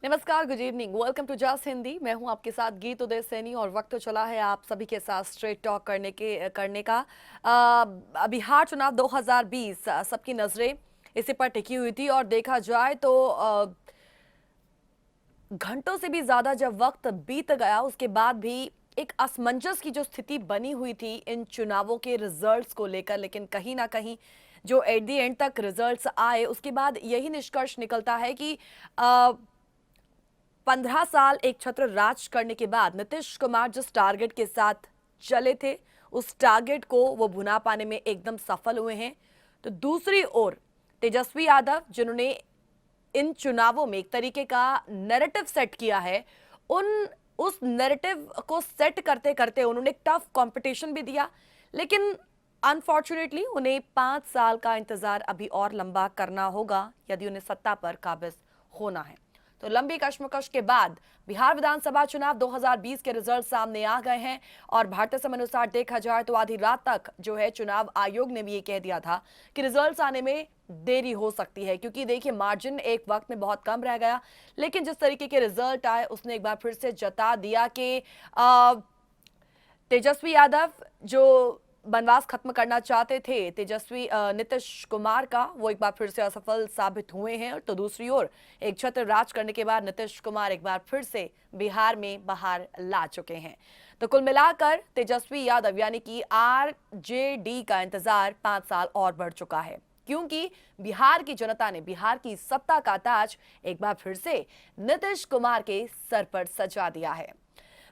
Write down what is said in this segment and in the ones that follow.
नमस्कार, good evening, welcome to just Hindi. मैं हूं आपके साथ गीत उदय सैनी और वक्त तो चला है आप सभी के साथ स्ट्रेट टॉक करने का। बिहार चुनाव 2020 सबकी नजरें इसी पर टिकी हुई थी और देखा जाए तो घंटों से भी ज्यादा जब वक्त बीत गया उसके बाद भी एक असमंजस की जो स्थिति बनी हुई थी इन चुनावों के रिजल्ट्स को लेकर, लेकिन कहीं ना कहीं जो एट द एंड तक रिजल्ट्स आए उसके बाद यही निष्कर्ष निकलता है कि 15 साल एक छत्र राज करने के बाद नीतीश कुमार जिस टारगेट के साथ चले थे उस टारगेट को वो भुना पाने में एकदम सफल हुए हैं। तो दूसरी ओर तेजस्वी यादव जिन्होंने इन चुनावों में एक तरीके का नैरेटिव सेट किया है, उन उस नैरेटिव को सेट करते करते उन्होंने टफ कंपटीशन भी दिया, लेकिन अनफॉर्चुनेटली उन्हें 5 साल का इंतजार अभी और लंबा करना होगा यदि उन्हें सत्ता पर काबिज होना है। तो लंबी कश्मकश के बाद बिहार विधानसभा चुनाव 2020 के रिजल्ट सामने आ गए हैं और भारतीय समय अनुसार देखा जाए तो आधी रात तक जो है चुनाव आयोग ने भी ये कह दिया था कि रिजल्ट्स आने में देरी हो सकती है, क्योंकि देखिए मार्जिन एक वक्त में बहुत कम रह गया, लेकिन जिस तरीके के रिजल्ट आए उसने एक बार फिर से जता दिया कि तेजस्वी यादव जो वनवास खत्म करना चाहते थे नीतीश कुमार का, वो एक बार फिर से असफल साबित हुए हैं। तो दूसरी ओर एक छत्र राज करने के बाद नीतीश कुमार एक बार फिर से बिहार में बाहर ला चुके हैं। तो कुल मिलाकर तेजस्वी यादव यानी कि आरजेडी का इंतजार 5 साल और बढ़ चुका है, क्योंकि बिहार की जनता ने बिहार की सत्ता का ताज एक बार फिर से नीतीश कुमार के सर पर सजा दिया है।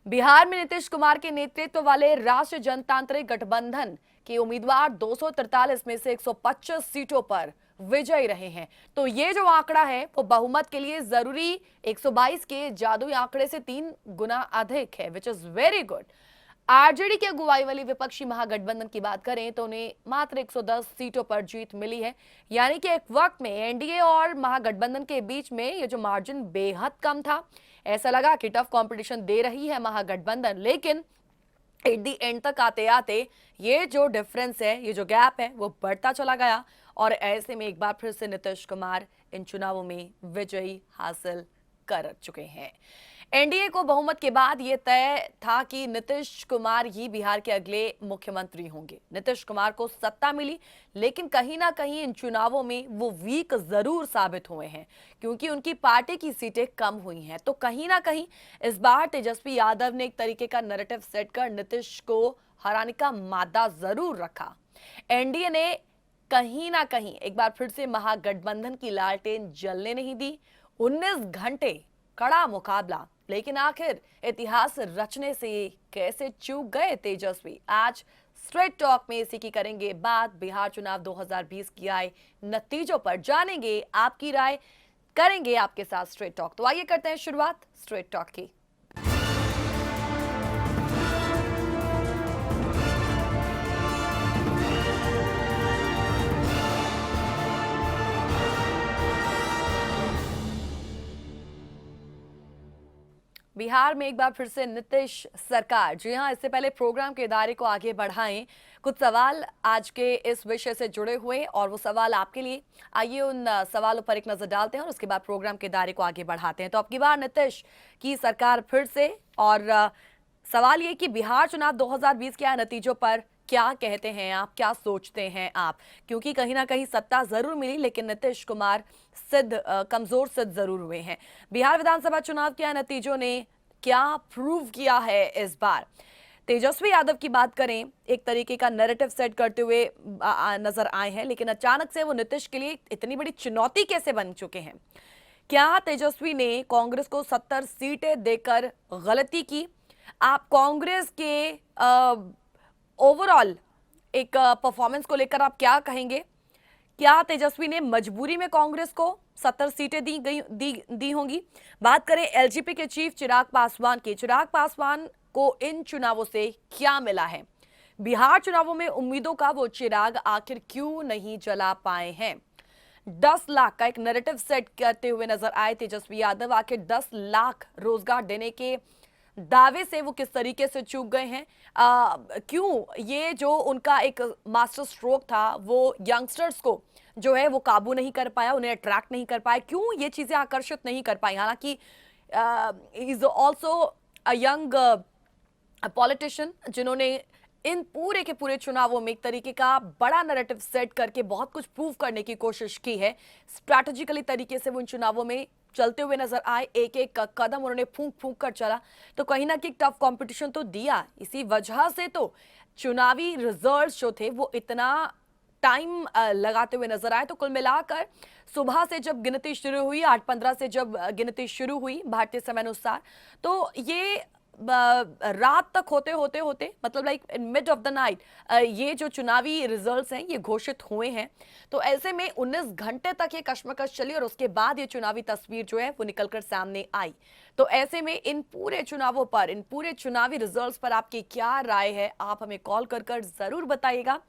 बिहार में नीतीश कुमार के नेतृत्व वाले राष्ट्रीय जनतांत्रिक गठबंधन के उम्मीदवार 243 में से 125 सीटों पर विजयी रहे हैं। तो ये जो आंकड़ा है वो बहुमत के लिए जरूरी 122 के जादुई आंकड़े से 3 गुना अधिक है, which is very good. RJD की अगुवाई वाली विपक्षी महागठबंधन की बात करें तो उन्हें मात्र 110 सीटों पर जीत मिली है, यानी कि एक वक्त में एनडीए और महागठबंधन के बीच में ये जो मार्जिन बेहद कम था, ऐसा लगा कि टफ कंपटीशन दे रही है महागठबंधन, लेकिन एट दी एंड तक आते आते ये जो डिफरेंस है, ये जो गैप है वो बढ़ता चला गया और ऐसे में एक बार फिर से नीतीश कुमार इन चुनावों में विजयी हासिल कर चुके हैं। एनडीए को बहुमत के बाद यह तय था कि नीतीश कुमार ही बिहार के अगले मुख्यमंत्री होंगे। नीतीश कुमार को सत्ता मिली, लेकिन कहीं ना कहीं इन चुनावों में वो वीक जरूर साबित हुए हैं, क्योंकि उनकी पार्टी की सीटें कम हुई हैं। तो कहीं ना कहीं इस बार तेजस्वी यादव ने एक तरीके का नैरेटिव सेट कर नीतीश को हराने का मादा जरूर रखा। एनडीए ने कहीं ना कहीं एक बार फिर से महागठबंधन की लालटेन जलने नहीं दी। 19 घंटे कड़ा मुकाबला, लेकिन आखिर इतिहास रचने से कैसे चूक गए तेजस्वी? आज स्ट्रेट टॉक में इसी की करेंगे बात। बिहार चुनाव 2020 की आए नतीजों पर जानेंगे आपकी राय, करेंगे आपके साथ स्ट्रेट टॉक। तो आइए करते हैं शुरुआत स्ट्रेट टॉक की। बिहार में एक बार फिर से नीतीश सरकार। जी हां, इससे पहले प्रोग्राम के दायरे को आगे बढ़ाएं, कुछ सवाल आज के इस विषय से जुड़े हुए और वो सवाल आपके लिए। आइए उन सवालों पर एक नजर डालते हैं और उसके बाद प्रोग्राम के दायरे को आगे बढ़ाते हैं। तो अब की बार नीतीश की सरकार फिर से, और सवाल ये कि बिहार चुनाव 2020 के नतीजों पर क्या कहते हैं आप, क्या सोचते हैं आप? क्योंकि कहीं ना कहीं सत्ता जरूर मिली, लेकिन नीतीश कुमार कमजोर सिद्ध जरूर हुए हैं। बिहार विधानसभा चुनाव के नतीजों ने क्या प्रूव किया है इस बार? तेजस्वी यादव की बात करें, एक तरीके का नैरेटिव सेट करते हुए नजर आए हैं, लेकिन अचानक से वो नीतीश के लिए इतनी बड़ी चुनौती कैसे बन चुके हैं? क्या तेजस्वी ने कांग्रेस को 70 सीटें देकर गलती की? आप कांग्रेस के ओवरऑल एक परफॉर्मेंस को लेकर आप क्या कहेंगे? क्या तेजस्वी ने मजबूरी में कांग्रेस को 70 सीटें दी होंगी? बात करें एलजेपी के चीफ चिराग पासवान की, चिराग पासवान को इन चुनावों से क्या मिला है? बिहार चुनावों में उम्मीदों का वो चिराग आखिर क्यों नहीं जला पाए हैं? 10 लाख का एक नैरेटिव सेट करते हुए नजर आए तेजस्वी यादव। आखिर 10 लाख रोजगार देने के दावे से वो किस तरीके से चूक गए हैं, क्यों ये जो उनका एक मास्टर स्ट्रोक था वो यंगस्टर्स को जो है वो काबू नहीं कर पाया, उन्हें अट्रैक्ट नहीं कर पाया, क्यों ये चीजें आकर्षित नहीं कर पाई। हालांकि is also a young politician जिन्होंने इन पूरे के पूरे चुनावों में एक तरीके का बड़ा नैरेटिव सेट करके बहुत कुछ प्रूव करने की कोशिश की है। स्ट्रैटेजिकली तरीके से वो इन चुनावों में चलते हुए नजर आए, एक एक कदम उन्होंने फूंक फूंक कर चला, तो कहीं ना कहीं टफ कंपटीशन तो दिया। इसी वजह से तो चुनावी रिजल्ट्स जो थे वो इतना टाइम लगाते हुए नजर आए। तो कुल मिलाकर सुबह से जब गिनती शुरू हुई, 8:15 से जब गिनती शुरू हुई भारतीय समय अनुसार, तो ये रात तक होते होते होते मतलब like in mid of the night ये जो चुनावी रिजल्ट्स हैं ये घोषित हुए हैं। तो ऐसे में 19 घंटे तक ये कश्मकश चली और उसके बाद ये चुनावी तस्वीर जो है वो निकलकर सामने आई। तो ऐसे में इन पूरे चुनावों पर, इन पूरे चुनावी रिजल्ट्स पर आपकी क्या राय है, आप हमें कॉल कर कर जरूर बताइएगा।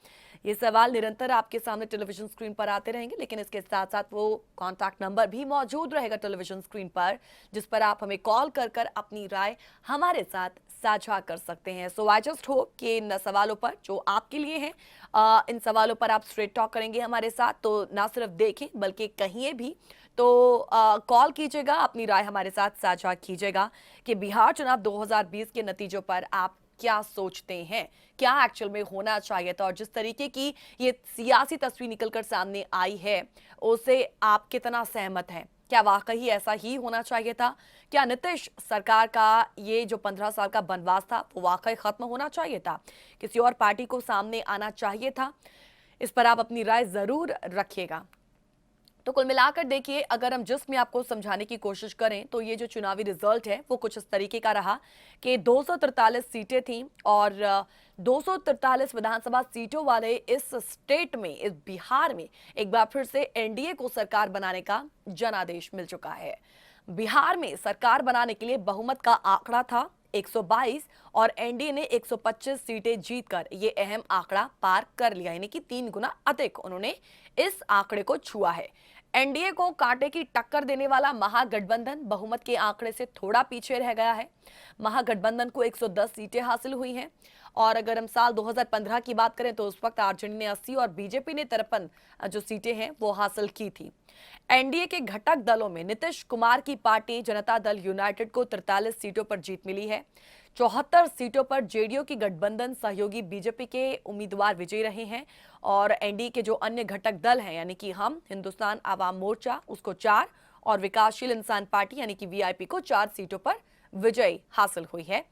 ये सवाल निरंतर आपके सामने टेलीविजन स्क्रीन पर आते रहेंगे, लेकिन इसके साथ साथ वो कॉन्टैक्ट नंबर भी मौजूद रहेगा टेलीविजन स्क्रीन पर, जिस पर आप हमें कॉल कर कर अपनी राय हमारे साथ साझा कर सकते हैं। सो आई जस्ट होप कि इन सवालों पर जो आपके लिए हैं, इन सवालों पर आप स्ट्रेट टॉक करेंगे हमारे साथ, तो ना सिर्फ देखें बल्कि कहिए भी। तो कॉल कीजिएगा, अपनी राय हमारे साथ साझा कीजिएगा कि बिहार चुनाव 2020 के नतीजों पर आप क्या सोचते हैं, क्या एक्चुअल में होना चाहिए था, और जिस तरीके की ये सियासी तस्वीर निकलकर सामने आई है उससे आप कितना सहमत हैं। क्या वाकई ऐसा ही होना चाहिए था? क्या नीतीश सरकार का ये जो 15 साल का वनवास था वो वाकई खत्म होना चाहिए था? किसी और पार्टी को सामने आना चाहिए था? इस पर आप अपनी राय जरूर रखिएगा। तो कुल मिलाकर देखिए, अगर हम जिसमें आपको समझाने की कोशिश करें तो ये जो चुनावी रिजल्ट है वो कुछ इस तरीके का रहा कि 243 सीटें थीं और 243 विधानसभा सीटों वाले इस स्टेट में, इस बिहार में एक बार फिर से एनडीए को सरकार बनाने का जनादेश मिल चुका है। बिहार में सरकार बनाने के लिए बहुमत का आंकड़ा था 122 और एनडीए ने 125 सीटें जीतकर ये अहम आंकड़ा पार कर लिया, यानी कि 3 गुना अधिक उन्होंने इस आंकड़े को छुआ है। एनडीए को कांटे की टक्कर देने वाला महागठबंधन बहुमत के आंकड़े से थोड़ा पीछे रह गया है। महागठबंधन को 110 सीटें हासिल हुई हैं और अगर हम साल 2015 की बात करें तो उस वक्त आरजेडी ने 80 और बीजेपी ने 53 जो सीटें हैं वो हासिल की थी। एनडीए के घटक दलों में नीतीश कुमार की पार्टी जनता दल यूनाइटेड को 43 सीटों पर जीत मिली है। 74 सीटों पर जेडीयू की गठबंधन सहयोगी बीजेपी के उम्मीदवार विजयी रहे हैं और एनडीए के जो अन्य घटक दल हैं यानी कि हम हिंदुस्तान आवाम मोर्चा उसको 4 और विकासशील इंसान पार्टी यानी कि वीआईपी को 4 सीटों पर विजय हासिल हुई है।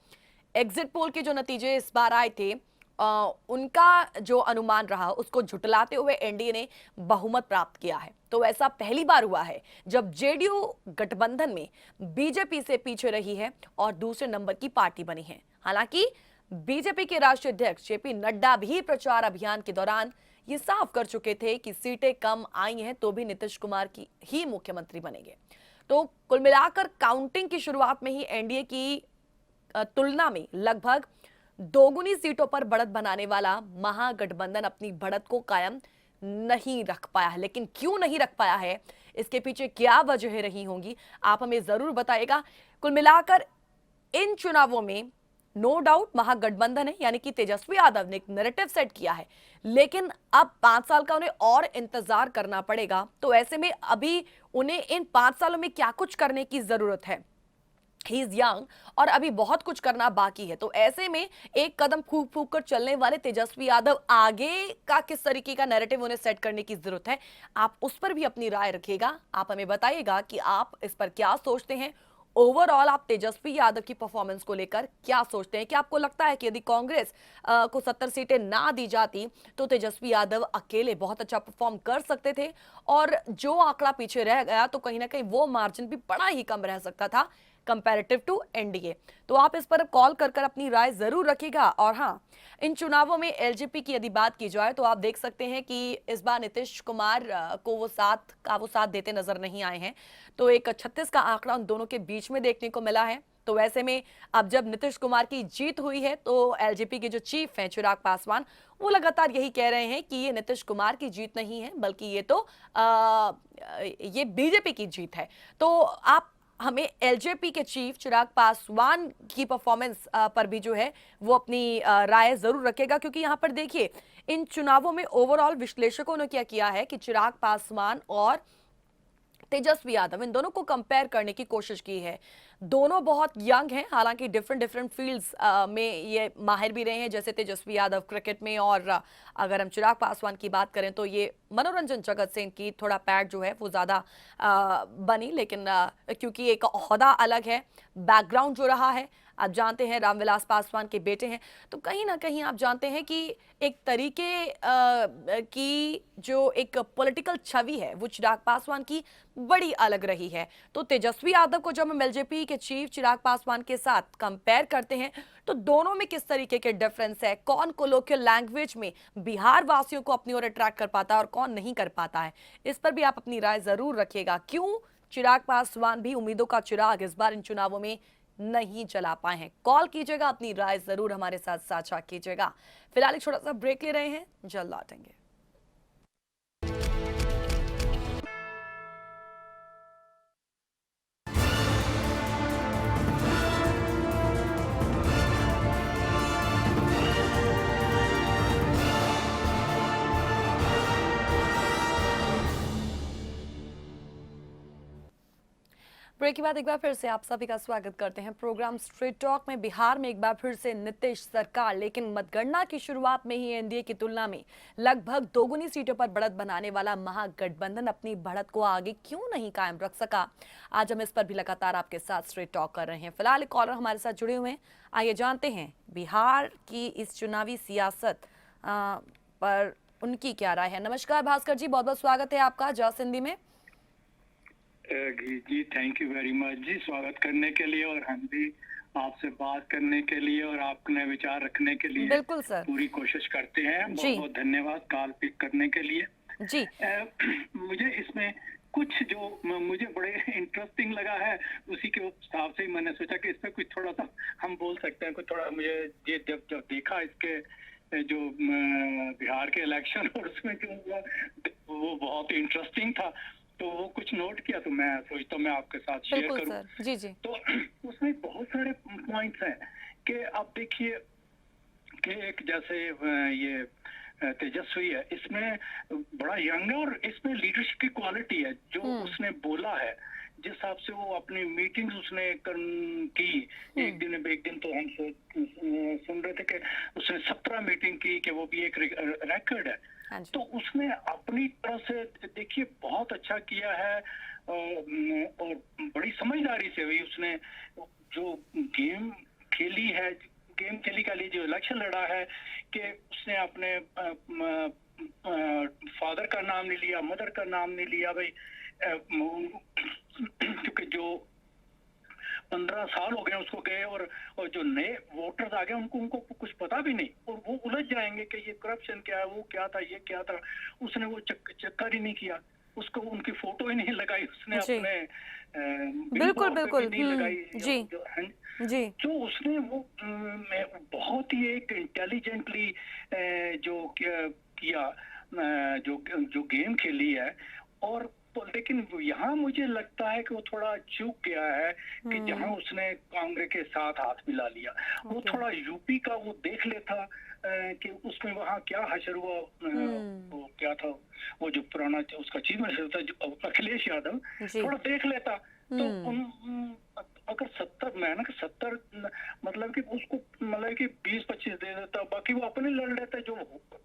एग्जिट पोल के जो नतीजे इस बार आए थे उनका जो अनुमान रहा उसको झुटलाते हुए एनडीए ने बहुमत प्राप्त किया है। तो ऐसा पहली बार हुआ है जब जेडीयू गठबंधन में बीजेपी से पीछे रही है और दूसरे नंबर की पार्टी बनी है। हालांकि बीजेपी के राष्ट्रीय अध्यक्ष जेपी नड्डा भी प्रचार अभियान के दौरान ये साफ कर चुके थे कि सीटें कम आई हैं तो भी नीतीश कुमार की ही मुख्यमंत्री बनेंगे। तो कुल मिलाकर काउंटिंग की शुरुआत में ही एनडीए की तुलना में लगभग दोगुनी सीटों पर बढ़त बनाने वाला महागठबंधन अपनी बढ़त को कायम नहीं रख पाया है। लेकिन क्यों नहीं रख पाया है, इसके पीछे क्या वजह रही होंगी, आप हमें जरूर बताइएगा। कुल मिलाकर इन चुनावों में नो डाउट महागठबंधन है यानी कि तेजस्वी यादव ने एक नैरेटिव सेट किया है, लेकिन अब 5 साल का उन्हें और इंतजार करना पड़ेगा। तो ऐसे में अभी उन्हें इन 5 सालों में क्या कुछ करने की जरूरत है। ही इज यंग और अभी बहुत कुछ करना बाकी है। तो ऐसे में एक कदम फूक फूक कर चलने वाले तेजस्वी यादव आगे का किस तरीके का नैरेटिव उन्हें सेट करने की जरूरत है, आप उस पर भी अपनी राय रखिएगा। आप हमें बताइएगा कि आप इस पर क्या सोचते हैं। ओवरऑल आप तेजस्वी यादव की परफॉर्मेंस को लेकर क्या सोचते हैं? क्या आपको लगता है कि यदि कांग्रेस को 70 सीटें ना दी जाती तो तेजस्वी यादव अकेले बहुत अच्छा परफॉर्म कर सकते थे और जो आंकड़ा पीछे रह गया तो कहीं ना कहीं वो मार्जिन भी बड़ा ही कम रह सकता था कंपैरेटिव टू एनडीए। तो आप इस पर कॉल कर कर अपनी राय जरूर रखिएगा। और हाँ, इन चुनावों में एलजेपी की यदि बात की जाए तो आप देख सकते हैं कि इस बार नीतीश कुमार को वो साथ देते नजर नहीं आए हैं। तो एक 36 का आंकड़ा उन दोनों के बीच में देखने को मिला है। तो वैसे में अब जब नीतीश कुमार की जीत हुई है तो एलजेपी के जो चीफ हैं चिराग पासवान, वो लगातार यही कह रहे हैं कि ये नीतीश कुमार की जीत नहीं है बल्कि ये तो ये बीजेपी की जीत है। तो आप हमें एलजेपी के चीफ चिराग पासवान की परफॉर्मेंस पर भी जो है वो अपनी राय जरूर रखेगा, क्योंकि यहाँ पर देखिए इन चुनावों में ओवरऑल विश्लेषकों ने क्या किया है कि चिराग पासवान और तेजस्वी यादव इन दोनों को कंपेयर करने की कोशिश की है। दोनों बहुत यंग हैं, हालांकि डिफरेंट डिफरेंट फील्ड्स में ये माहिर भी रहे हैं, जैसे तेजस्वी यादव क्रिकेट में, और अगर हम चिराग पासवान की बात करें तो ये मनोरंजन जगत से इनकी थोड़ा पैठ जो है वो ज़्यादा बनी, लेकिन क्योंकि एक ओहदा अलग है, बैकग्राउंड जो रहा है, आप जानते हैं रामविलास पासवान के बेटे हैं, तो कहीं ना कहीं आप जानते हैं कि एक तरीके की जो एक पॉलिटिकल छवि है वो चिराग पासवान की बड़ी अलग रही है। तो तेजस्वी यादव को जब हम एलजेपी के चीफ चिराग पासवान के साथ कंपेयर करते हैं तो दोनों में किस तरीके के डिफरेंस है, कौन कोलोकियल लैंग्वेज में बिहार वासियों को अपनी ओर अट्रैक्ट कर पाता है और कौन नहीं कर पाता है, इस पर भी आप अपनी राय जरूर रखिएगा। क्यों चिराग पासवान भी उम्मीदों का चिराग इस बार इन चुनावों में नहीं चला पाए हैं? कॉल कीजिएगा, अपनी राय जरूर हमारे साथ साझा कीजिएगा। फिलहाल एक छोटा सा ब्रेक ले रहे हैं, जल्द लौटेंगे। ब्रेक के बाद एक बार फिर से आप सभी का स्वागत करते हैं प्रोग्राम स्ट्रेट टॉक में। बिहार में एक बार फिर से नीतीश सरकार, लेकिन मतगणना की शुरुआत में ही एनडीए की तुलना में लगभग दोगुनी सीटों पर बढ़त बनाने वाला महागठबंधन अपनी बढ़त को आगे क्यों नहीं कायम रख सका, आज हम इस पर भी लगातार आपके साथ स्ट्रेट टॉक कर रहे हैं। फिलहाल एक कॉलर हमारे साथ जुड़े हुए हैं, आइए जानते हैं बिहार की इस चुनावी सियासत पर उनकी क्या राय है। नमस्कार भास्कर जी, बहुत बहुत स्वागत है आपका जॉस हिंदी में। जी थैंक यू वेरी मच जी, स्वागत करने के लिए और हम भी आपसे बात करने के लिए और आपने विचार रखने के लिए बिल्कुल सर, पूरी कोशिश करते हैं। बहुत बहुत धन्यवाद कॉल पिक करने के लिए जी। मुझे इसमें कुछ जो मुझे बड़े इंटरेस्टिंग लगा है उसी के हिसाब से ही मैंने सोचा कि इस पे कुछ थोड़ा सा हम बोल सकते हैं। कुछ थोड़ा मुझे ये जब देखा इसके जो बिहार के इलेक्शन और उसमें जो हुआ वो बहुत इंटरेस्टिंग था, तो वो कुछ नोट किया, तो मैं सोचता हूँ मैं आपके साथ शेयर करूं। जी जी। तो उसमें बहुत सारे पॉइंट्स हैं कि आप देखिए कि एक जैसे ये तेजस्वी है, इसमें बड़ा यंग है और इसमें लीडरशिप की क्वालिटी है। जो उसने बोला है, जिस हिसाब से वो अपनी मीटिंग्स उसने की, एक दिन तो हम सुन रहे थे कि उसने 17 मीटिंग की, कि वो भी एक रिकॉर्ड है। तो उसने अपनी तरह से देखिए बहुत अच्छा किया है और बड़ी समझदारी से भी उसने जो गेम खेली है, गेम खेली का लिए जो इलेक्शन लड़ा है, कि उसने अपने फादर का नाम नहीं लिया, मदर का नाम नहीं लिया भाई, क्योंकि जो 15 साल हो गए उसको गए और जो नए वोटर्स आ गए उनको कुछ पता भी नहीं, और वो उलझ जाएंगे कि ये करप्शन क्या है, वो क्या था, ये क्या था। उसने वो चक्कर ही नहीं किया, उसको उनकी फोटो ही नहीं लगाई, उसने अपने बिल्कुल बिल्कुल नहीं लगाई जी जी। जो उसने वो बहुत ही एक इंटेलिजेंटली जो किया, जो गेम खेली है। और लेकिन यहाँ मुझे लगता है कि वो थोड़ा चूक गया है कि जहाँ उसने कांग्रेस के साथ हाथ मिला लिया, वो थोड़ा यूपी का वो देख लेता कि उसमें वहाँ क्या हशर हुआ, वो क्या था, वो जो पुराना उसका चीफ मिनिस्टर था अखिलेश यादव, थोड़ा देख लेता तो अगर 70 मैं ना 70 मतलब कि उसको मतलब कि 20-25 दे देता, बाकी वो अपने लड़ लेता, जो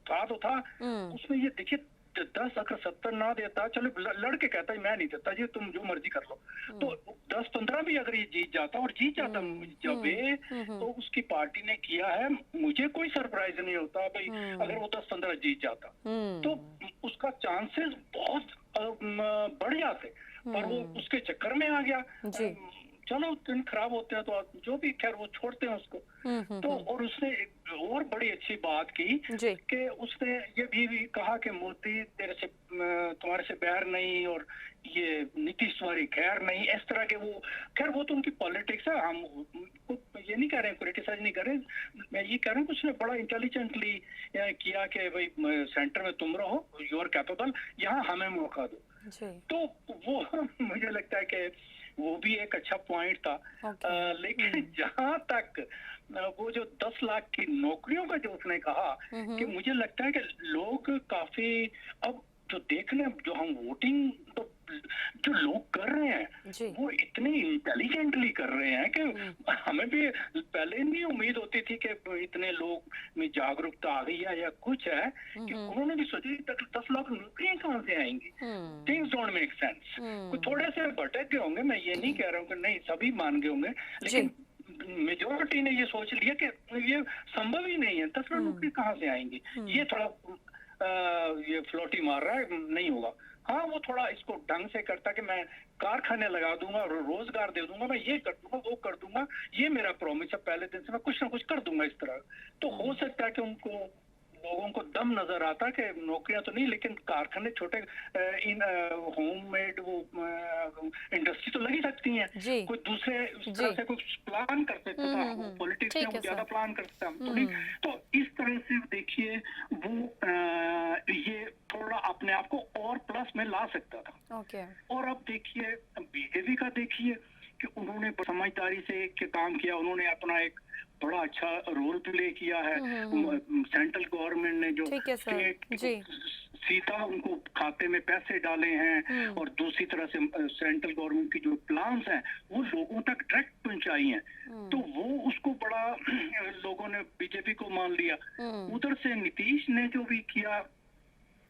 था तो था। उसमें ये देखिए 10 अगर 70 ना देता, चलो लड़के कहता है मैं नहीं देता जी, तुम जो मर्जी कर लो, तो 10-15 भी अगर ये जीत जाता, और जीत जाता जब तो उसकी पार्टी ने किया है, मुझे कोई सरप्राइज नहीं होता भाई अगर वो 10-15 जीत जाता, तो उसका चांसेस बहुत बढ़ जाते, पर वो उसके चक्कर में आ गया। चलो दिन खराब होते हैं तो जो भी, खैर वो छोड़ते हैं उसको। तो और उसने एक और बड़ी अच्छी बात की कि उसने ये भी कहा कि मोदी तेरे से तुम्हारे से बैर नहीं, और ये नीतीश तुम्हारी खैर नहीं, इस तरह के वो, खैर वो तो उनकी पॉलिटिक्स है, हम ये नहीं कह रहे हैं, क्रिटिसाइज नहीं कर रहे, मैं ये कह रहा हूँ उसने बड़ा इंटेलिजेंटली किया कि भाई सेंटर में तुम रहो, यू आर कैपेबल, यहाँ हमें मौका दो। तो वो मुझे लगता है कि वो वो भी एक अच्छा पॉइंट था। लेकिन जहां तक वो जो 10 लाख की नौकरियों का जो उसने कहा, कि मुझे लगता है कि लोग काफी अब जो देखने जो हम वोटिंग तो जो लोग कर रहे हैं वो इतने इंटेलिजेंटली कर रहे हैं कि हमें भी पहले नहीं उम्मीद होती थी कि इतने लोग में जागरूकता आ गई है या कुछ है, कि उन्होंने भी सोची 10 लाख नौकरियां कहाँ से आएंगी। Things don't make sense. कुछ थोड़े से भटक गए होंगे, मैं ये नहीं कह रहा हूँ कि नहीं सभी मान गए होंगे, लेकिन मेजोरिटी ने ये सोच लिया कि ये संभव ही नहीं है, 10 लाख नौकरी कहाँ से आएंगी। ये थोड़ा ये फ्लोटी मार रहा है, नहीं होगा। हाँ, वो थोड़ा इसको ढंग से करता कि मैं कारखाने लगा दूंगा, रोजगार दे दूंगा, मैं ये कर दूंगा, वो कर दूंगा, ये मेरा प्रॉमिस है, पहले दिन से मैं कुछ ना कुछ कर दूंगा इस तरह। तो हो सकता है कि उनको लोगों को दम नजर आता कि नौकरियां तो नहीं, लेकिन कारखाने छोटे इन होममेड वो इंडस्ट्री तो लगी सकती हैं। कोई दूसरे इस तरह से कुछ प्लान कर सकता था, पॉलिटिक्स में वो ज्यादा प्लान कर सकता हम तो नहीं। तो इस तरह से देखिए वो ये थोड़ा अपने आप को और प्लस में ला सकता था। और अब देखिए बीजेपी का देखिए कि उन्होंने समझदारी से काम किया, उन्होंने अपना एक बड़ा अच्छा रोल प्ले किया है। सेंट्रल गवर्नमेंट ने जो सीधा उनको खाते में पैसे डाले हैं, और दूसरी तरह से सेंट्रल गवर्नमेंट की जो प्लान्स हैं वो लोगों तक डायरेक्ट पहुंचाई हैं। तो वो उसको बड़ा लोगों ने बीजेपी को मान लिया। उधर से नीतीश ने जो भी किया,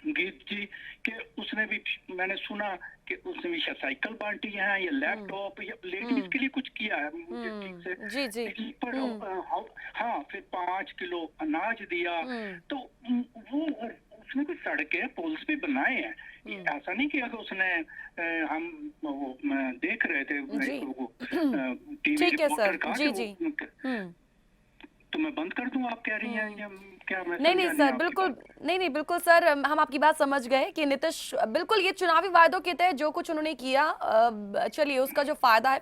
गीत जी के उसने भी, मैंने सुना कि उसने भी साइकिल बांटी है या लैपटॉप या लेडीज के लिए कुछ किया है, मुझे ठीक से पर हाँ, फिर 5 किलो अनाज दिया। तो वो उसने भी सड़कें पुल्स भी बनाए हैं। ऐसा नहीं किया कि उसने हम वो देख रहे थे टीवी रिपोर्टर का, तो मैं बंद कर दूं, आप कह रही हैं क्या? नहीं सर, बिल्कुल नहीं बिल्कुल सर, हम आपकी बात समझ गए कि नीतीश बिल्कुल ये चुनावी वायदों के तहत जो कुछ उन्होंने किया, चलिए उसका जो फायदा है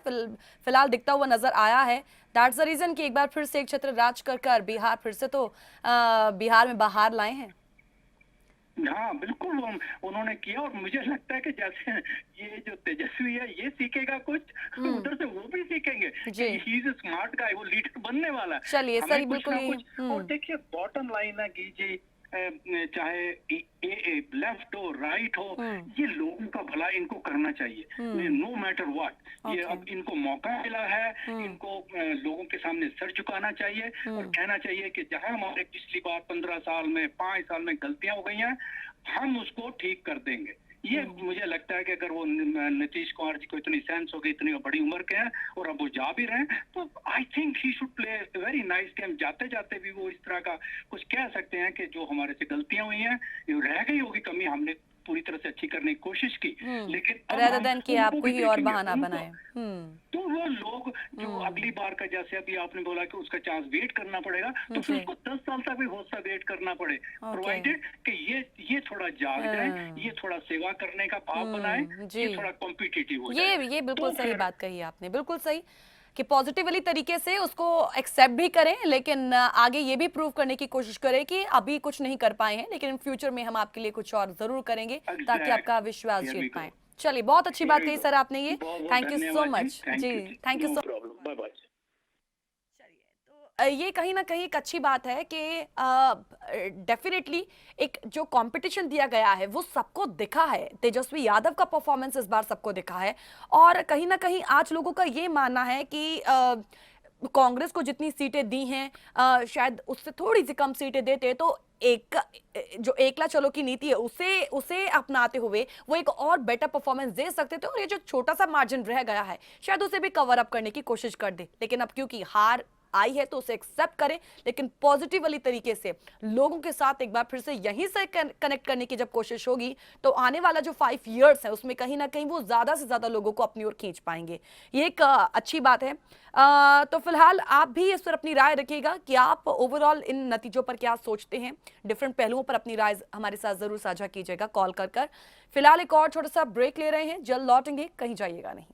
फिलहाल दिखता हुआ नजर आया है। दैट्स द रीजन कि एक बार फिर से एक छत्र राज कर बिहार फिर से तो बिहार में बाहर लाए हैं। हाँ बिल्कुल उन्होंने किया, और मुझे लगता है कि जैसे ये जो तेजस्वी है ये सीखेगा कुछ, उधर से वो भी सीखेंगे। He is a smart guy, वो लीडर बनने वाला है। चलिए सही, बिल्कुल। और देखिए बॉटम लाइन है जी, चाहे लेफ्ट हो राइट हो, ये लोगों का भला इनको करना चाहिए, नो मैटर व्हाट। ये अब इनको मौका मिला है, इनको लोगों के सामने सर झुकाना चाहिए और कहना चाहिए कि जहां हमारे पिछली बार 15 साल में 5 साल में गलतियां हो गई हैं, हम उसको ठीक कर देंगे। ये मुझे लगता है कि अगर वो नीतीश कुमार जी को इतनी सेंस हो गई, इतनी बड़ी उम्र के हैं और अब वो जा भी रहे हैं, तो I think he should play very nice game. जाते जाते भी वो इस तरह का कुछ कह सकते हैं कि जो हमारे से गलतियां हुई हैं, रह गई होगी कमी, हमने पूरी तरह से अच्छी करने की कोशिश की, लेकिन rather than कि आप कोई और बहाना बनाए। तो वो लोग जो अगली बार का, जैसे अभी आपने बोला कि उसका चांस वेट करना पड़ेगा, तो फिर उसको 10 साल तक भी हो सकता वेट करना पड़े, प्रोवाइडेड कि ये थोड़ा जाग जाए, ये थोड़ा सेवा करने का भाव बनाए, ये थोड़ा कॉम्पिटिटिव हो जाए। ये बिल्कुल सही बात कही आपने, बिल्कुल सही कि पॉजिटिवली तरीके से उसको एक्सेप्ट भी करें, लेकिन आगे ये भी प्रूव करने की कोशिश करें कि अभी कुछ नहीं कर पाए हैं, लेकिन फ्यूचर में हम आपके लिए कुछ और जरूर करेंगे ताकि आपका विश्वास जीत पाए। चलिए, बहुत अच्छी बात कही सर आपने ये, thank you so much ji, thank you so much. ये कहीं ना कहीं एक अच्छी बात है कि डेफिनेटली एक जो कंपटीशन दिया गया है वो सबको दिखा है, तेजस्वी यादव का परफॉर्मेंस इस बार सबको दिखा है, और कहीं ना कहीं आज लोगों का ये मानना है कि कांग्रेस को जितनी सीटें दी हैं शायद उससे थोड़ी सी कम सीटें देते तो जो एकला चलो की नीति है उसे अपनाते हुए वो एक और बेटर परफॉर्मेंस दे सकते थे, और ये जो छोटा सा मार्जिन रह गया है शायद उसे भी कवर अप करने की कोशिश कर दे। लेकिन अब क्योंकि हार आई है तो उसे एक्सेप्ट करें, लेकिन पॉजिटिव वाली तरीके से लोगों के साथ एक बार फिर से यहीं से कनेक्ट करने की जब कोशिश होगी तो आने वाला जो 5 इयर्स है उसमें कहीं ना कहीं वो ज्यादा से ज्यादा लोगों को अपनी ओर खींच पाएंगे। ये एक अच्छी बात है। तो फिलहाल आप भी इस पर अपनी राय रखिएगा कि आप ओवरऑल इन नतीजों पर क्या सोचते हैं, डिफरेंट पहलुओं पर अपनी राय हमारे साथ जरूर साझा कीजिएगा कॉल कर। फिलहाल एक और छोटा सा ब्रेक ले रहे हैं, जल्द लौटेंगे, कहीं जाइएगा नहीं।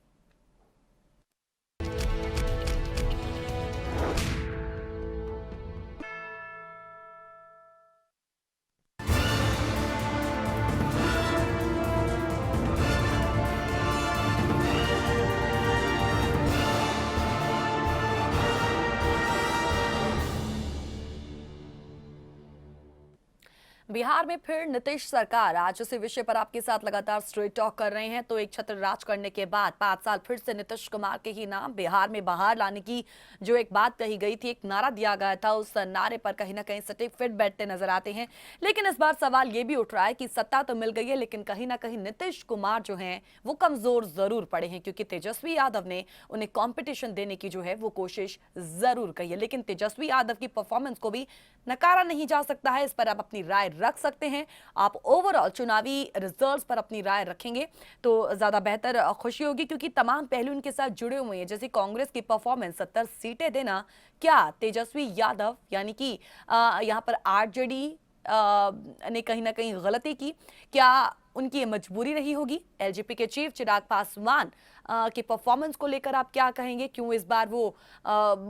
बिहार में फिर नीतीश सरकार, आज उसी विषय पर आपके साथ लगातार स्ट्रेट टॉक कर रहे हैं। तो एक छत्र राज करने के बाद 5 साल फिर से नीतीश कुमार के ही नाम बिहार में बाहर लाने की जो एक बात कही गई थी, एक नारा दिया गया था, उस नारे पर कहीं ना कहीं सटीक फिट बैठते नजर आते हैं। लेकिन इस बार सवाल ये भी उठ रहा है कि सत्ता तो मिल गई है, लेकिन कहीं ना कहीं नीतीश कुमार जो हैं वो कमजोर जरूर पड़े हैं, क्योंकि तेजस्वी यादव ने उन्हें कॉम्पिटिशन देने की जो है वो कोशिश जरूर की है। लेकिन तेजस्वी यादव की परफॉर्मेंस को भी नकारा नहीं जा सकता है। इस पर आप अपनी राय रख सकते हैं। आप ओवरऑल चुनावी रिजल्ट्स पर अपनी राय रखेंगे तो ज्यादा बेहतर खुशी होगी, क्योंकि तमाम पहलू इनके साथ जुड़े हुए हैं। जैसे कांग्रेस की परफॉर्मेंस 70 सीटें देना, क्या तेजस्वी यादव यानी कि यहाँ पर आरजेडी ने कहीं ना कहीं गलती की, क्या उनकी ये मजबूरी रही होगी? एलजेपी के चीफ चिराग पासवान की परफॉर्मेंस को लेकर आप क्या कहेंगे? क्यों इस बार वो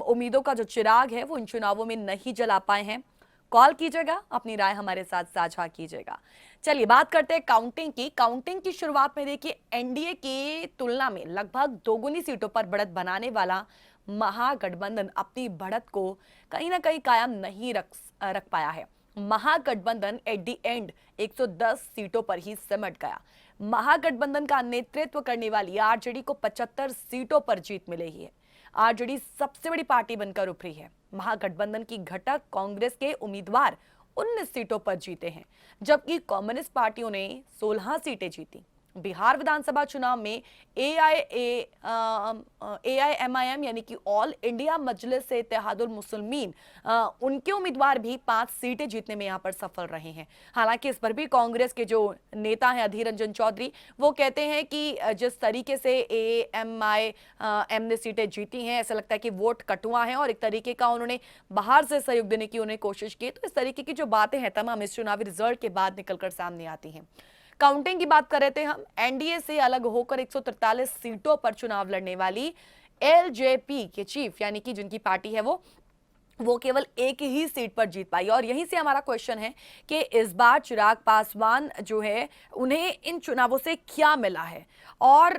उम्मीदों का जो चिराग है वो इन चुनावों में नहीं जला पाए हैं? कॉल कीजिएगा, अपनी राय हमारे साथ साझा कीजिएगा। चलिए बात करते हैं काउंटिंग की शुरुआत में देखिए, एनडीए की तुलना में लगभग दोगुनी सीटों पर बढ़त बनाने वाला महागठबंधन अपनी बढ़त को कहीं ना कहीं कायम नहीं रख पाया है। महागठबंधन एट दी एंड 110 सीटों पर ही सिमट गया। महागठबंधन का नेतृत्व करने वाली आरजेडी को 75 सीटों पर जीत मिली है। आरजेडी सबसे बड़ी पार्टी बनकर उभरी है। महागठबंधन की घटक कांग्रेस के उम्मीदवार 19 सीटों पर जीते हैं, जबकि कम्युनिस्ट पार्टियों ने 16 सीटें जीती। बिहार विधानसभा चुनाव में एआईएमआईएम यानी कि ऑल इंडिया मजलिस से इत्तेहादुल मुस्लिमीन, उनके उम्मीदवार भी 5 सीटें जीतने में यहां पर सफल रहे हैं। हालांकि इस पर भी कांग्रेस के जो नेता हैं अधीर रंजन चौधरी, वो कहते हैं कि जिस तरीके से एआईएमआईएम ने सीटें जीती हैं, ऐसा लगता है कि वोट कटुआ है और एक तरीके का उन्होंने बाहर से सहयोग देने की उन्हें कोशिश की। तो इस तरीके की जो बातें हैं तमाम इस चुनावी रिजल्ट के बाद निकलकर सामने आती हैं। काउंटिंग की बात कर रहे थे हम, एनडीए से अलग होकर 143 सीटों पर चुनाव लड़ने वाली एलजेपी के चीफ यानी कि जिनकी पार्टी है वो केवल एक ही सीट पर जीत पाई। और यहीं से हमारा क्वेश्चन है कि इस बार चिराग पासवान जो है, उन्हें इन चुनावों से क्या मिला है और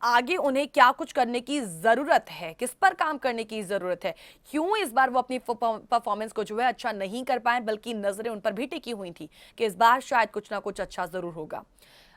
आगे उन्हें क्या कुछ करने की जरूरत है, किस पर काम करने की जरूरत है? क्यों इस बार वो अपनी परफॉर्मेंस को जो है अच्छा नहीं कर पाए, बल्कि नजरें उन पर भी टिकी हुई थी कि इस बार शायद कुछ ना कुछ अच्छा जरूर होगा।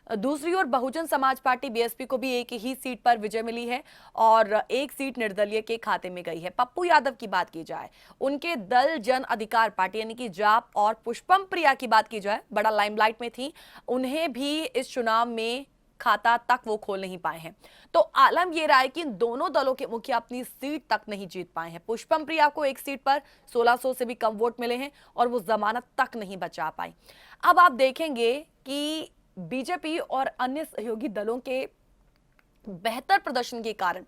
दूसरी ओर बहुजन समाज पार्टी बीएसपी को भी एक ही सीट पर विजय मिली है और एक सीट निर्दलीय के खाते में गई है। पप्पू यादव की बात की जाए, उनके दल जन अधिकार पार्टी यानी कि जाप और पुष्पम प्रिया की बात की जाए, बड़ा लाइमलाइट में थी, उन्हें भी इस चुनाव में खाता तक वो खोल नहीं पाए हैं। तो आलम यह रहा है कि इन दोनों दलों के मुखिया अपनी सीट तक नहीं जीत पाए हैं। पुष्पम प्रिया को एक सीट पर 1600 से भी कम वोट मिले हैं और वो जमानत तक नहीं बचा पाई। अब आप देखेंगे कि बीजेपी और अन्य सहयोगी दलों के बेहतर प्रदर्शन के कारण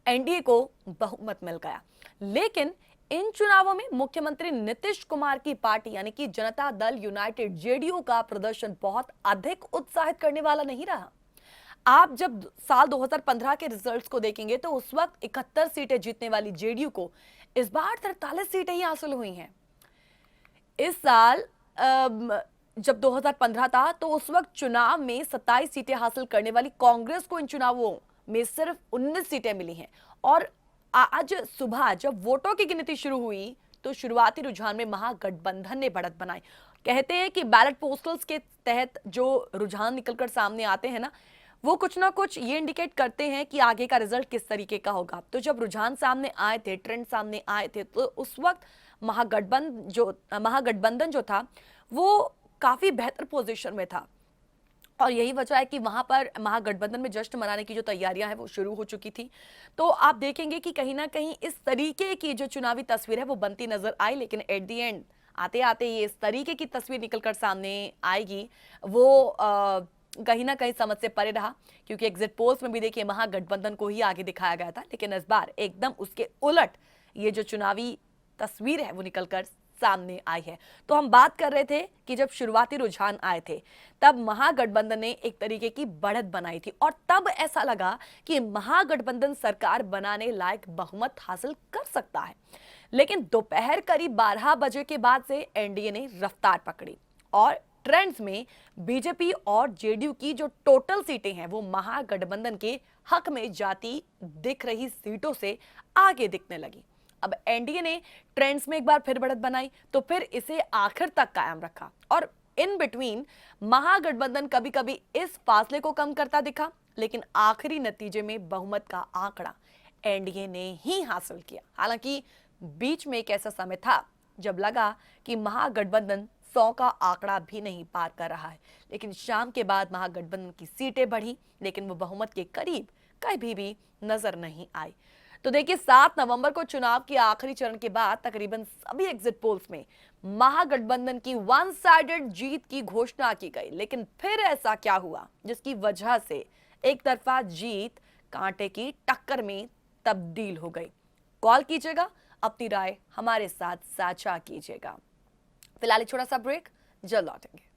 एनडीए को बहुमत मिल गया, लेकिन इन चुनावों में मुख्यमंत्री नीतीश कुमार की पार्टी यानी कि जनता दल यूनाइटेड जेडीयू का प्रदर्शन बहुत अधिक उत्साहित करने वाला नहीं रहा। आप जब साल 2015 के रिजल्ट्स को देखेंगे तो उस वक्त 71 सीटें जीतने वाली जेडीयू को इस बार 43 सीटें ही हासिल हुई हैं। इस साल जब 2015 था तो उस वक्त चुनाव में 27 सीटें हासिल करने वाली कांग्रेस को इन चुनावों में सिर्फ 19 सीटें मिली हैं। और आज सुबह जब वोटों की गिनती शुरू हुई तो शुरुआती रुझान में महागठबंधन ने बढ़त बनाई। कहते हैं कि बैलेट पोस्टल्स के तहत जो रुझान निकलकर सामने आते हैं ना, वो कुछ ना कुछ ये इंडिकेट करते हैं कि आगे का रिजल्ट किस तरीके का होगा। तो जब रुझान सामने आए थे, ट्रेंड सामने आए थे, तो उस वक्त महागठबंधन जो था वो काफी बेहतर पोजीशन में था और यही वजह है कि वहां पर महागठबंधन में जश्न मनाने की जो तैयारियां हैं वो शुरू हो चुकी थी। तो आप देखेंगे कि कहीं ना कहीं इस तरीके की जो चुनावी तस्वीर है वो बनती नजर आई, लेकिन एट दी एंड आते आते ये इस तरीके की तस्वीर निकलकर सामने आएगी वो कहीं ना कहीं समझ से परे रहा, क्योंकि एग्जिट पोल्स में भी देखिए महागठबंधन को ही आगे दिखाया गया था, लेकिन इस बार एकदम उसके उलट ये जो चुनावी तस्वीर है वो निकलकर सामने आई है। तो हम बात कर रहे थे कि जब शुरुआती रुझान आए थे तब महागठबंधन ने एक तरीके की बढ़त बनाई थी और तब ऐसा लगा कि महागठबंधन सरकार बनाने लायक बहुमत हासिल कर सकता है। लेकिन दोपहर करीब 12 बजे के बाद से एनडीए ने रफ्तार पकड़ी और ट्रेंड्स में बीजेपी और जेडीयू की जो टोटल सीटें हैं वो महागठबंधन के हक में जाती दिख रही सीटों से आगे दिखने लगी। अब एनडीए ने ट्रेंड्स में एक बार फिर बढ़त बनाई तो फिर इसे आखिर तक कायम रखा और इन बिटवीन महागठबंधन कभी कभी इस फासले को कम करता दिखा, लेकिन आखिरी नतीजे में बहुमत का आंकड़ा एनडीए ने ही हासिल किया। हालांकि बीच में एक ऐसा समय था जब लगा कि महागठबंधन 100 का आंकड़ा भी नहीं पार कर रहा है, लेकिन शाम के बाद महागठबंधन की सीटें बढ़ी, लेकिन वो बहुमत के करीब कभी भी नजर नहीं आई। तो देखिए, 7 नवंबर को चुनाव के आखिरी चरण के बाद तकरीबन सभी एग्जिट पोल्स में महागठबंधन की वन साइडेड जीत की घोषणा की गई, लेकिन फिर ऐसा क्या हुआ जिसकी वजह से एक तरफा जीत कांटे की टक्कर में तब्दील हो गई? कॉल कीजिएगा, अपनी राय हमारे साथ साझा कीजिएगा। फिलहाल एक छोटा सा ब्रेक, जल्द लौटेंगे।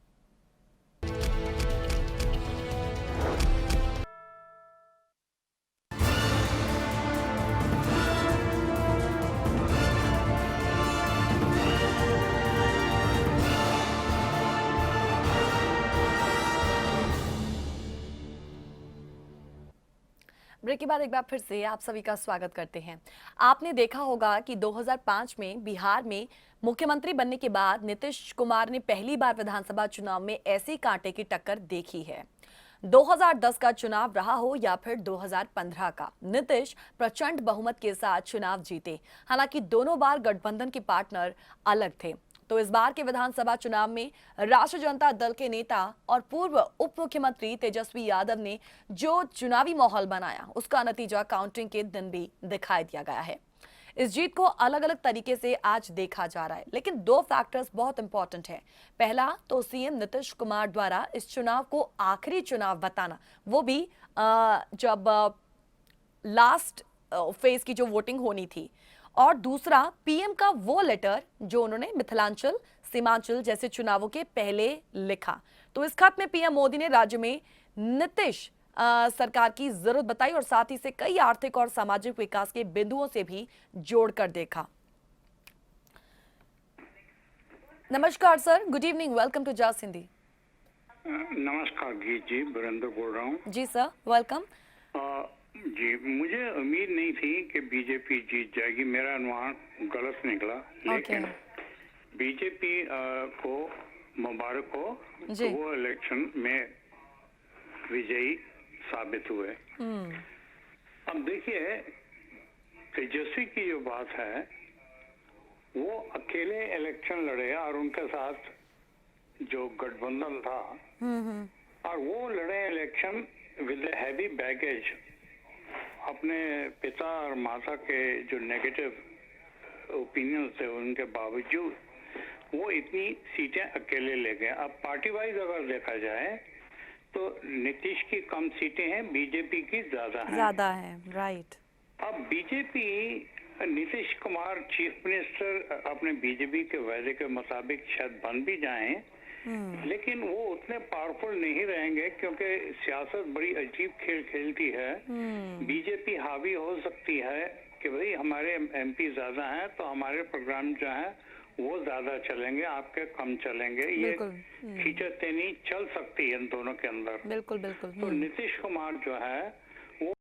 ब्रेक के बाद एक बार फिर से आप सभी का स्वागत करते हैं। आपने देखा होगा कि 2005 में बिहार में मुख्यमंत्री बनने के बाद नीतीश कुमार ने पहली बार विधानसभा चुनाव में ऐसी कांटे की टक्कर देखी है। 2010 का चुनाव रहा हो या फिर 2015 का, नीतीश प्रचंड बहुमत के साथ चुनाव जीते। हालांकि दोनों बार गठबंधन के पार्टनर अलग थे। तो इस बार के विधानसभा चुनाव में राष्ट्रीय जनता दल के नेता और पूर्व उप मुख्यमंत्री तेजस्वी यादव ने जो चुनावी माहौल बनाया, उसका नतीजा काउंटिंग के दिन भी दिखाई दिया गया है। इस जीत को अलग अलग तरीके से आज देखा जा रहा है, लेकिन दो फैक्टर्स बहुत इंपॉर्टेंट है। पहला तो सीएम नीतीश कुमार द्वारा इस चुनाव को आखिरी चुनाव बताना, वो भी जब लास्ट फेज की जो वोटिंग होनी थी। और दूसरा पीएम का वो लेटर जो उन्होंने मिथिलांचल, सीमांचल जैसे चुनावों के पहले लिखा। तो इस खत में पीएम मोदी ने राज्य में नीतीश सरकार की जरूरत बताई और साथ ही से कई आर्थिक और सामाजिक विकास के बिंदुओं से भी जोड़कर देखा। नमस्कार sir, good evening, welcome to just Hindi. नमस्कार जी, वीरेंद्र बोल रहा हूँ। जी सर, वेलकम। जी, मुझे उम्मीद नहीं थी कि बीजेपी जीत जाएगी, मेरा अनुमान गलत निकला। लेकिन बीजेपी को मुबारक हो कि वो इलेक्शन में विजयी साबित हुए। अब देखिए, तेजस्वी की जो बात है, वो अकेले इलेक्शन लड़े और उनके साथ जो गठबंधन था, और वो लड़े इलेक्शन विद हैवी बैगेज। अपने पिता और माता के जो नेगेटिव ओपिनियन थे, उनके बावजूद वो इतनी सीटें अकेले ले गए। अब पार्टी वाइज अगर देखा जाए तो नीतीश की कम सीटें हैं, बीजेपी की ज्यादा हैं। राइट। अब BJP, Nitish Kumar chief minister अपने बीजेपी के वायदे के मुताबिक शायद बन भी जाएं, लेकिन वो उतने पावरफुल नहीं रहेंगे, क्योंकि सियासत बड़ी अजीब खेल खेलती है। बीजेपी हावी हो सकती है कि भाई हमारे एमपी ज्यादा हैं तो हमारे प्रोग्राम जो है वो ज्यादा चलेंगे, आपके कम चलेंगे। ये खींचातानी चल सकती है इन दोनों के अंदर। बिल्कुल बिल्कुल। तो नीतीश कुमार जो है वो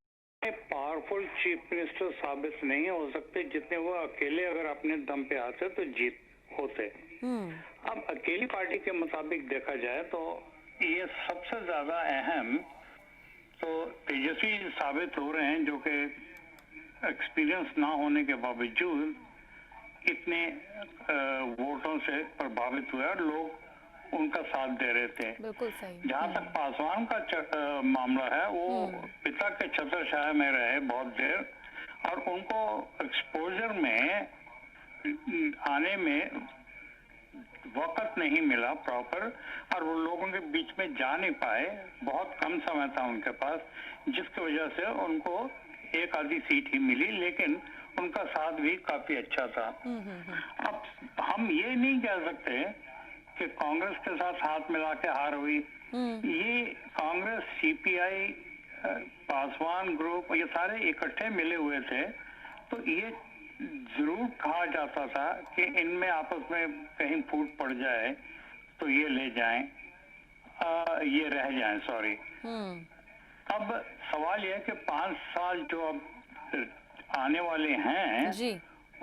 पावरफुल चीफ मिनिस्टर साबित नहीं हो सकते जितने वो अकेले अगर अपने दम पे आते तो जीत होते। अब अकेली पार्टी के मुताबिक देखा जाए तो ये सबसे ज्यादा अहम तो तेजस्वी साबित हो रहे हैं, जो कि एक्सपीरियंस ना होने के बावजूद इतने वोटों से प्रभावित हुए और लोग उनका साथ दे रहे थे। बिल्कुल सही। जहाँ तक पासवान का मामला है, वो पिता के छत्रछाया में रहे बहुत देर और उनको एक्सपोजर में आने में वक्त नहीं मिला प्रॉपर, और वो लोगों के बीच में जा नहीं पाए। बहुत कम समय था उनके पास, जिसकी वजह से उनको एक आधी सीट ही मिली, लेकिन उनका साथ भी काफी अच्छा था। अब हम ये नहीं कह सकते कि कांग्रेस के साथ हाथ मिला के हार हुई। ये कांग्रेस, सीपीआई, पासवान ग्रुप, ये सारे इकट्ठे मिले हुए थे, तो ये जरूर कहा जाता था कि इनमें आपस में कहीं फूट पड़ जाए तो ये ले जाएं, ये रह जाएं, सॉरी। अब सवाल यह है कि 5 साल जो अब आने वाले हैं जी,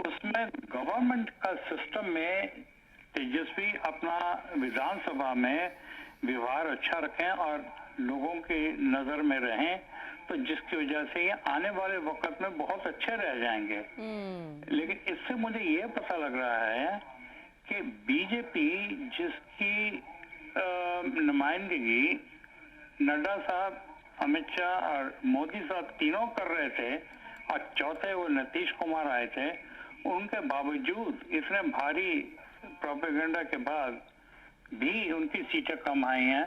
उसमें गवर्नमेंट का सिस्टम में तेजस्वी अपना विधानसभा में व्यवहार अच्छा रखें और लोगों की नजर में रहें, तो जिसकी वजह से ये आने वाले वक्त में बहुत अच्छे रह जाएंगे। लेकिन इससे मुझे ये पता लग रहा है कि बीजेपी जिसकी नुमाइंदगी नड्डा साहब, अमित शाह और मोदी साहब तीनों कर रहे थे और चौथे वो नीतीश कुमार आए थे, उनके बावजूद इतने भारी प्रोपेगेंडा के बाद भी उनकी सीटें कम आई हैं।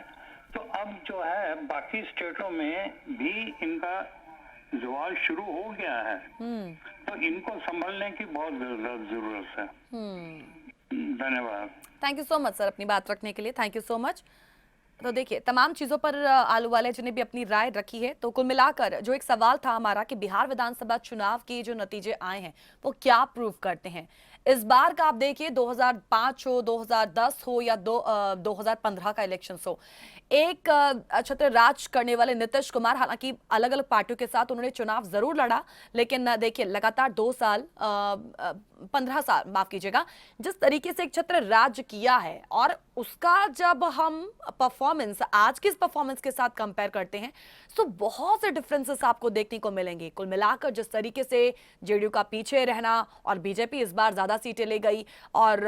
तो अब जो है बाकी स्टेटों में भी इनका जवाल शुरू हो गया है, तो इनको संभलने की बहुत जरूरत है। धन्यवाद। Thank you so much sir अपनी बात रखने के लिए, थैंक यू सो मच। तो देखिए तमाम चीजों पर आलूवालिया जी ने भी अपनी राय रखी है। तो कुल मिलाकर जो एक सवाल था हमारा कि बिहार विधानसभा चुनाव के जो नतीजे आए हैं वो क्या प्रूव करते हैं। इस बार का आप देखिए 2005 हो, 2010 हो या 2015 का इलेक्शन हो, एक छत्र राज करने वाले नीतीश कुमार, हालांकि अलग अलग पार्टियों के साथ उन्होंने चुनाव जरूर लड़ा, लेकिन देखिए लगातार 2 साल 15 साल माफ कीजिएगा, जिस तरीके से एक छत्र राज किया है और उसका जब हम परफॉर्मेंस आज की परफॉर्मेंस के साथ कंपेयर करते हैं तो बहुत से डिफरेंसेस आपको देखने को मिलेंगे। कुल मिलाकर जिस तरीके से जेडीयू का पीछे रहना और बीजेपी इस बार ज्यादा सीटें ले गई, और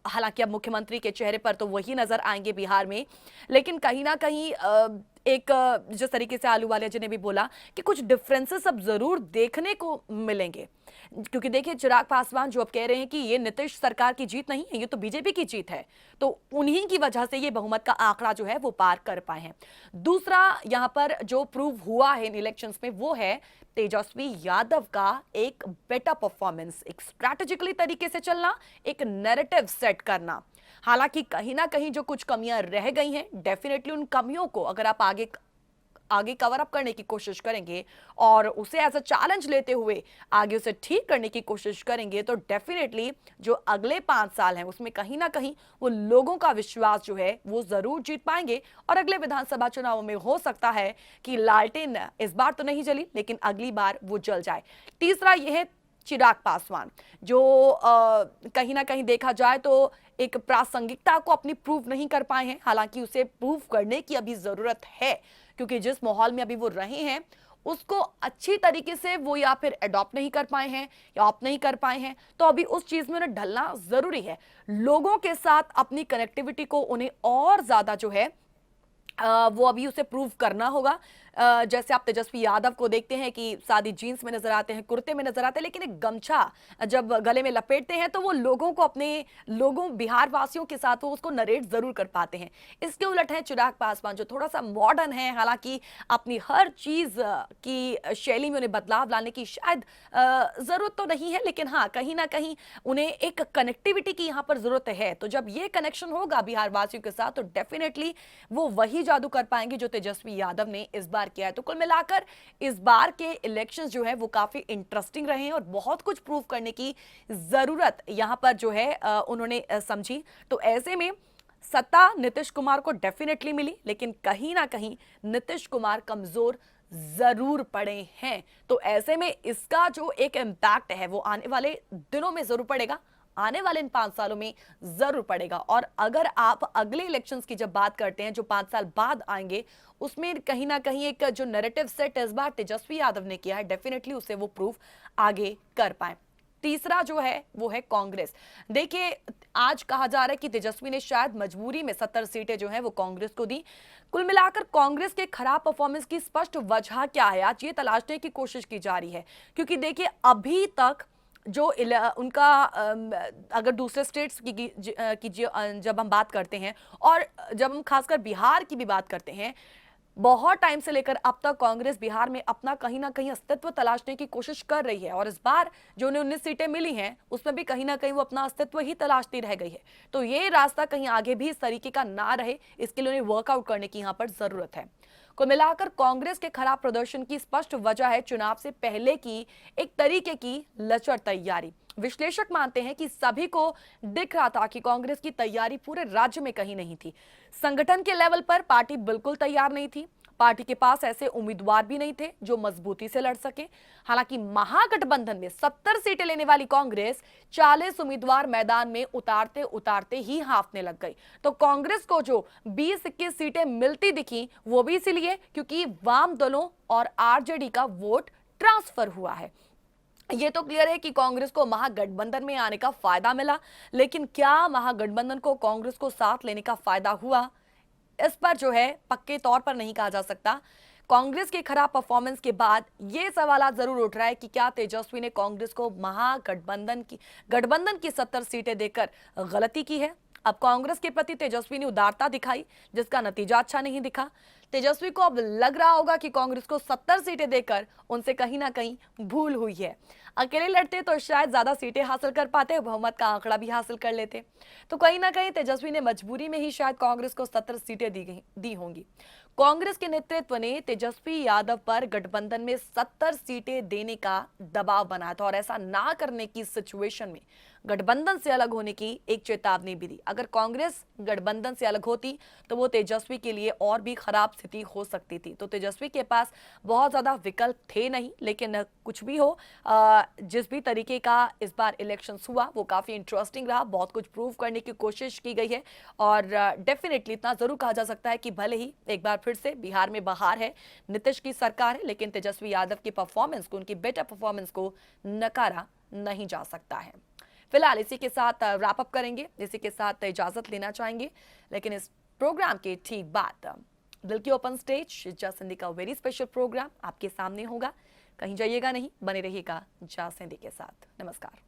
हालांकि अब मुख्यमंत्री के चेहरे पर तो वही नजर आएंगे बिहार में, लेकिन कहीं ना कहीं एक जिस तरीके से आलूवालिया जी ने भी बोला कि कुछ डिफरेंसेस अब जरूर देखने को मिलेंगे, क्योंकि देखिए चिराग पासवान जो अब कह रहे हैं कि ये नीतीश सरकार की जीत नहीं है, ये तो बीजेपी की जीत है, तो उन्हीं की वजह से ये बहुमत का आंकड़ा जो है वो पार कर पाए हैं। दूसरा यहां पर जो प्रूव हुआ है इन इलेक्शंस में वो है तेजस्वी यादव का एक बेटर परफॉर्मेंस, एक स्ट्रैटेजिकली तरीके से चलना, एक नैरेटिव सेट करना। हालांकि कहीं ना कहीं जो कुछ कमियां रह गई हैं, डेफिनेटली उन कमियों को अगर आप आगे कवर अप करने की कोशिश करेंगे और उसे एज अ चैलेंज लेते हुए आगे उसे ठीक करने की कोशिश करेंगे, तो डेफिनेटली जो अगले 5 साल हैं उसमें कहीं ना कहीं वो लोगों का विश्वास जो है वो जरूर जीत पाएंगे और अगले विधानसभा चुनाव में हो सकता है कि लालटेन इस बार तो नहीं जली लेकिन अगली बार वो जल जाए। तीसरा यह है चिराग पासवान, जो कहीं ना कहीं देखा जाए तो एक प्रासंगिकता को अपनी प्रूव नहीं कर पाए हैं, हालांकि उसे प्रूव करने की अभी जरूरत है, क्योंकि जिस माहौल में अभी वो रहे हैं उसको अच्छी तरीके से वो या फिर अडॉप्ट नहीं कर पाए हैं या ऑप्ट नहीं कर पाए हैं, तो अभी उस चीज में उन्हें ढलना जरूरी है। लोगों के साथ अपनी कनेक्टिविटी को उन्हें और ज्यादा जो है वो अभी उसे प्रूव करना होगा। जैसे आप तेजस्वी यादव को देखते हैं कि सादी जीन्स में नजर आते हैं, कुर्ते में नजर आते हैं, लेकिन एक गमछा जब गले में लपेटते हैं तो वो लोगों बिहार वासियों के साथ वो उसको नरेट जरूर कर पाते हैं। इसके उलट है चिराग पासवान जो थोड़ा सा मॉडर्न है, हालांकि अपनी हर चीज की शैली में उन्हें बदलाव लाने की शायद जरूरत तो नहीं है, लेकिन हाँ कहीं ना कहीं उन्हें एक कनेक्टिविटी की यहाँ पर जरूरत है। तो जब ये कनेक्शन होगा बिहार वासियों के साथ तो डेफिनेटली वो वही जादू कर पाएंगे जो तेजस्वी यादव ने इस बार किया है। तो कुल मिलाकर इस बार के इलेक्शंस जो है वो काफी इंटरेस्टिंग रहे हैं और बहुत कुछ प्रूव करने की जरूरत यहां पर जो है उन्होंने समझी। तो ऐसे में सत्ता नीतीश कुमार को डेफिनेटली मिली, लेकिन कहीं ना कहीं नीतीश कुमार कमजोर जरूर पड़े हैं। तो ऐसे में इसका जो एक इम्पैक्ट है वो आने वाले दिनों में जरूर पड़ेगा, आने वाले इन 5 सालों में जरूर पड़ेगा। और अगर आप अगले इलेक्शंस की जब बात करते हैं जो 5 साल बाद आएंगे, उसमें कहीं ना कहीं एक जो नैरेटिव सेट इस बार तेजस्वी यादव ने किया है, डेफिनेटली उसे वो प्रूव आगे कर पाए। तीसरा जो है वो है कांग्रेस। देखिए आज कहा जा रहा है कि तेजस्वी ने शायद मजबूरी में 70 सीटें जो है वो कांग्रेस को दी। कुल मिलाकर कांग्रेस के खराब परफॉर्मेंस की स्पष्ट वजह क्या है आज ये तलाशने की कोशिश की जा रही है, क्योंकि देखिए अभी तक जो उनका अगर दूसरे स्टेट्स की जब हम बात करते हैं और जब हम खासकर बिहार की भी बात करते हैं, बहुत टाइम से लेकर अब तक कांग्रेस बिहार में अपना कहीं ना कहीं अस्तित्व तलाशने की कोशिश कर रही है और इस बार जो उन्हें 19 सीटें मिली हैं उसमें भी कहीं ना कहीं वो अपना अस्तित्व ही तलाशती रह गई है। तो ये रास्ता कहीं आगे भी इस तरीके का ना रहे, इसके लिए उन्हें वर्कआउट करने की यहाँ पर जरूरत है। को मिलाकर कांग्रेस के खराब प्रदर्शन की स्पष्ट वजह है चुनाव से पहले की एक तरीके की लचर तैयारी। विश्लेषक मानते हैं कि सभी को दिख रहा था कि कांग्रेस की तैयारी पूरे राज्य में कहीं नहीं थी। संगठन के लेवल पर पार्टी बिल्कुल तैयार नहीं थी, पार्टी के पास ऐसे उम्मीदवार भी नहीं थे जो मजबूती से लड़ सके। हालांकि महागठबंधन में 70 सीटें लेने वाली कांग्रेस 40 उम्मीदवार मैदान में उतारते उतारते ही हाफने लग गई। तो कांग्रेस को जो 20-21 सीटें मिलती दिखी वो भी इसलिए क्योंकि वाम दलों और आरजेडी का वोट ट्रांसफर हुआ है। ये तो क्लियर है कि कांग्रेस को महागठबंधन में आने का फायदा मिला, लेकिन क्या महागठबंधन को कांग्रेस को साथ लेने का फायदा हुआ, इस पर जो है पक्के तौर पर नहीं कहा जा सकता। कांग्रेस के खराब परफॉर्मेंस के बाद यह सवाल जरूर उठ रहा है कि क्या तेजस्वी ने कांग्रेस को गठबंधन की 70 सीटें देकर गलती की है। अब कांग्रेस के प्रति तेजस्वी ने उदारता दिखाई, जिसका नतीजा अच्छा नहीं दिखा। तेजस्वी को अब लग रहा होगा कि कांग्रेस को 70 सीटें देकर उनसे कहीं ना कहीं भूल हुई है। अकेले लड़ते तो शायद ज्यादा सीटें हासिल कर पाते, बहुमत का आंकड़ा भी हासिल कर लेते। तो कहीं ना कहीं तेजस्वी ने मजबूरी में ही शायद कांग्रेस को 70 सीटें दी होंगी। कांग्रेस के नेतृत्व ने तेजस्वी यादव पर गठबंधन में 70 सीटें देने का दबाव बनाया था और ऐसा ना करने की सिचुएशन में गठबंधन से अलग होने की एक चेतावनी भी दी। अगर कांग्रेस गठबंधन से अलग होती तो वो तेजस्वी के लिए और भी खराब स्थिति हो सकती थी। तो तेजस्वी के पास बहुत ज्यादा विकल्प थे नहीं, लेकिन कुछ भी हो, जिस भी तरीके का इस बार इलेक्शंस हुआ वो काफी इंटरेस्टिंग रहा। बहुत कुछ प्रूव करने की कोशिश की गई है और डेफिनेटली इतना जरूर कहा जा सकता है कि भले ही एक बार फिर से बिहार में बहार है, नीतीश की सरकार है, लेकिन तेजस्वी यादव की परफॉर्मेंस को, उनकी बेटर परफॉर्मेंस को नकारा नहीं जा सकता है। फिलहाल इसी के साथ रैप अप करेंगे, इसी के साथ इजाजत लेना चाहेंगे, लेकिन इस प्रोग्राम के ठीक बाद दिल की ओपन स्टेज जासिंदी का वेरी स्पेशल प्रोग्राम आपके सामने होगा। कहीं जाइएगा नहीं, बने रहिएगा जासिंदी के साथ। नमस्कार।